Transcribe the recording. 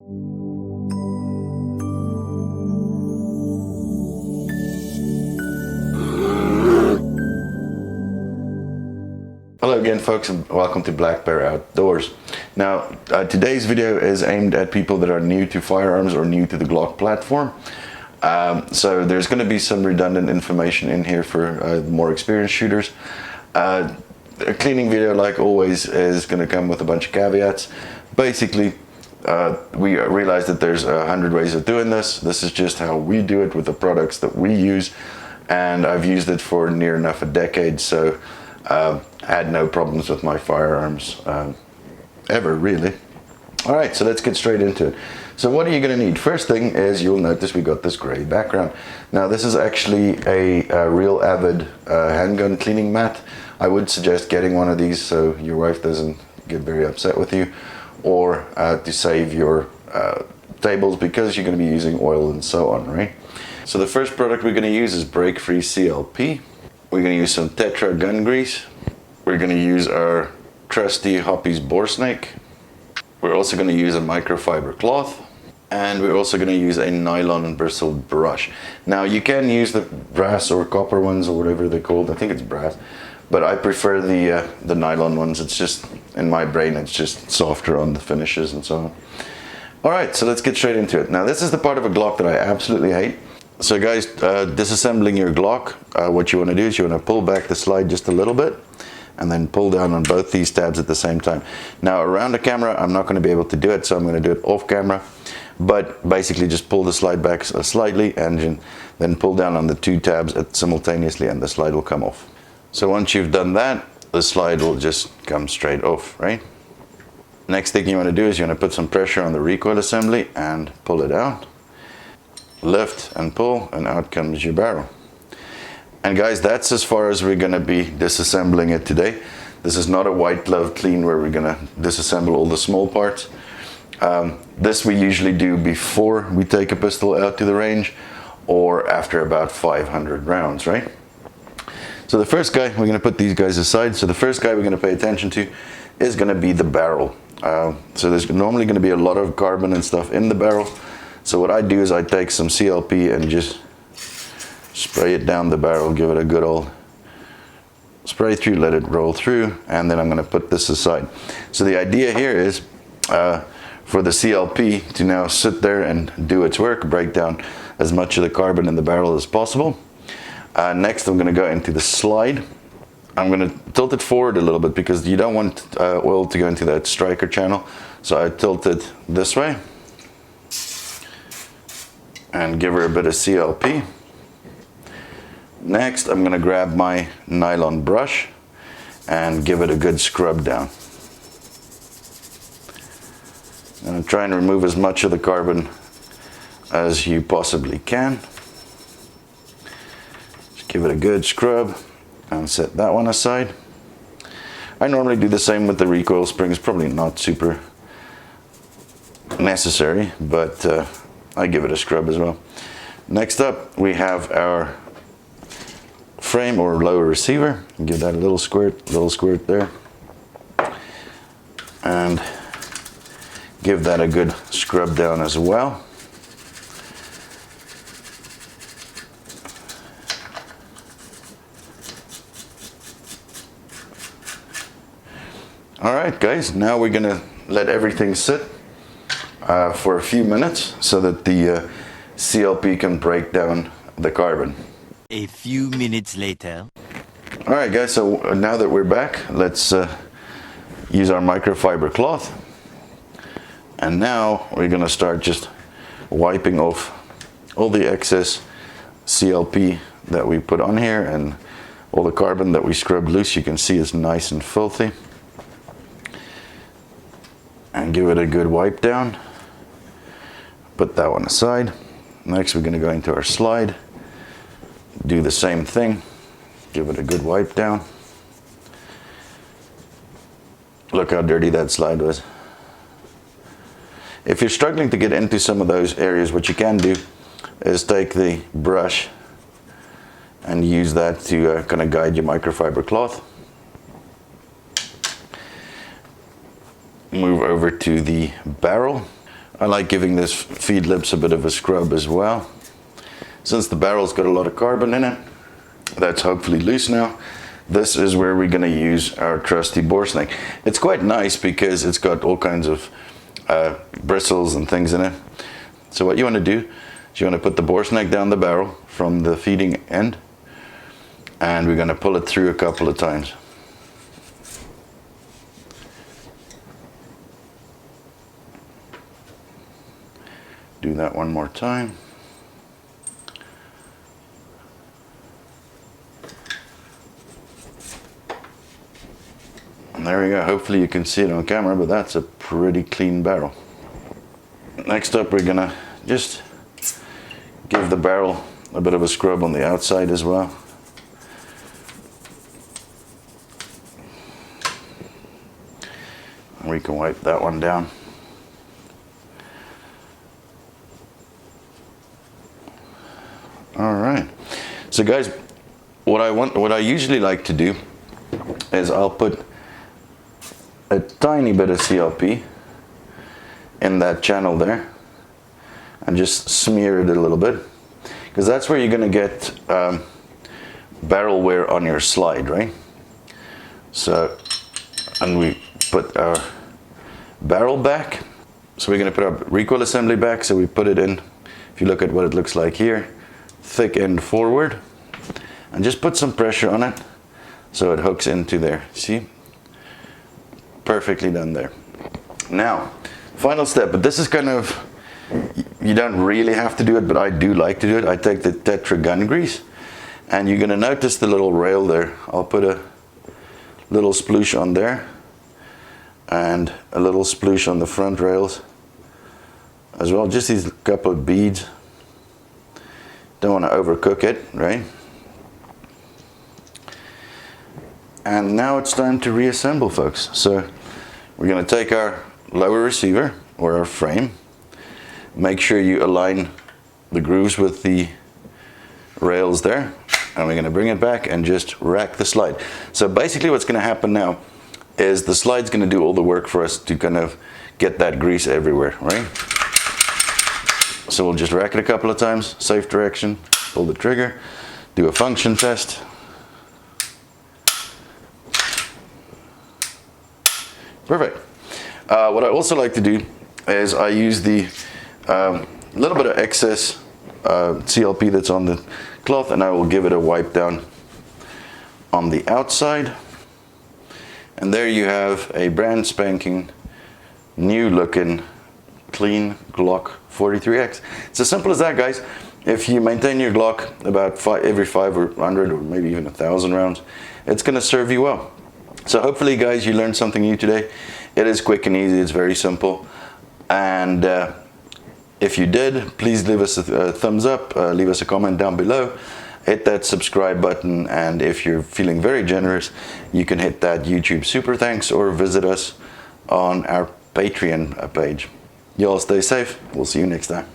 Hello again folks, and welcome to Black Bear Outdoors. Now today's video is aimed at people that are new to firearms or new to the Glock platform. So there's going to be some redundant information in here for more experienced shooters. A cleaning video, like always, is going to come with a bunch of caveats. Basically, we realize that there's 100 ways of doing this. This is just how we do it with the products that we use, and I've used it for near enough a decade, so I had no problems with my firearms ever, really. All right, so let's get straight into it. So what are you going to need? First thing is, you'll notice we got this gray background. Now this is actually a real Avid handgun cleaning mat. I would suggest getting one of these so your wife doesn't get very upset with you, or to save your tables, because you're going to be using oil and so on, right? So the first product we're going to use is Break Free CLP. We're going to use some Tetra gun grease. We're going to use our trusty Hoppy's bore snake. We're also going to use a microfiber cloth, and we're also going to use a nylon bristled brush. Now you can use the brass or copper ones or whatever they're called. I think it's brass, but I prefer the nylon ones. It's just, in my brain, it's just softer on the finishes and so on. All right, so let's get straight into it. Now this is the part of a Glock that I absolutely hate. So guys, disassembling your Glock, what you want to do is you want to pull back the slide just a little bit and then pull down on both these tabs at the same time. Now around the camera, I'm not going to be able to do it, so I'm going to do it off camera. But basically just pull the slide back slightly and then pull down on the two tabs simultaneously, and the slide will come off. So once you've done that, the slide will just come straight off, right? Next thing you want to do is you want to put some pressure on the recoil assembly and pull it out. Lift and pull, and out comes your barrel. And guys, that's as far as we're going to be disassembling it today. This is not a white glove clean where we're going to disassemble all the small parts. This we usually do before we take a pistol out to the range, or after about 500 rounds, right? So the first guy, we're going to put these guys aside. So the first guy we're going to pay attention to is going to be the barrel. So there's normally going to be a lot of carbon and stuff in the barrel. So what I do is I take some CLP and just spray it down the barrel, give it a good old spray through, let it roll through, and then I'm going to put this aside. So the idea here is for the CLP to now sit there and do its work, break down as much of the carbon in the barrel as possible. Next I'm going to go into the slide. I'm going to tilt it forward a little bit because you don't want oil to go into that striker channel. So I tilt it this way and give her a bit of CLP. Next, I'm going to grab my nylon brush and give it a good scrub down. And try and remove as much of the carbon as you possibly can. Just give it a good scrub and set that one aside. I normally do the same with the recoil springs, probably not super necessary, but I give it a scrub as well. Next up, we have our frame or lower receiver. Give that a little squirt there. And give that a good scrub down as well. All right, guys, now we're gonna let everything sit for a few minutes so that the CLP can break down the carbon. A few minutes later. All right, guys, so now that we're back, let's use our microfiber cloth. And now we're going to start just wiping off all the excess CLP that we put on here, and all the carbon that we scrubbed loose. You can see it's nice and filthy. And give it a good wipe down. Put that one aside. Next we're going to go into our slide. Do the same thing. Give it a good wipe down. Look how dirty that slide was. If you're struggling to get into some of those areas, what you can do is take the brush and use that to kind of guide your microfiber cloth. Move over to the barrel. I like giving this feed lips a bit of a scrub as well. Since the barrel's got a lot of carbon in it, that's hopefully loose now. This is where we're going to use our trusty bore snake. It's quite nice because it's got all kinds of bristles and things in it. So what you want to do is you want to put the bore snake down the barrel from the feeding end, and we're going to pull it through a couple of times. Do that one more time. And there we go. Hopefully you can see it on camera, but that's a pretty clean barrel. Next up, we're gonna just give the barrel a bit of a scrub on the outside as well. And we can wipe that one down. All right. So guys, what I usually like to do is I'll put a tiny bit of CLP in that channel there and just smear it a little bit, because that's where you're going to get barrel wear on your slide, right? So, and we put our barrel back. So we're going to put our recoil assembly back. So we put it in, if you look at what it looks like here, thick end forward, and just put some pressure on it so it hooks into there. See? Perfectly done there. Now, final step, but this is kind of, you don't really have to do it, but I do like to do it. I take the Tetra gun grease, and you're going to notice the little rail there. I'll put a little sploosh on there and a little sploosh on the front rails as well. Just these couple of beads. Don't want to overcook it, right? And now it's time to reassemble, folks. So we're going to take our lower receiver or our frame. Make sure you align the grooves with the rails there. And we're going to bring it back and just rack the slide. So basically what's going to happen now is the slide's going to do all the work for us to kind of get that grease everywhere, right? So we'll just rack it a couple of times, safe direction, pull the trigger, do a function test. Perfect. What I also like to do is I use the little bit of excess CLP that's on the cloth, and I will give it a wipe down on the outside. And there you have a brand spanking new looking clean Glock 43X. It's as simple as that, guys. If you maintain your Glock about every 500 or maybe even 1,000 rounds, it's going to serve you well. So hopefully, guys, you learned something new today. It is quick and easy. It's very simple. And if you did, please leave us a thumbs up. Leave us a comment down below. Hit that subscribe button. And if you're feeling very generous, you can hit that YouTube super thanks or visit us on our Patreon page. You all stay safe. We'll see you next time.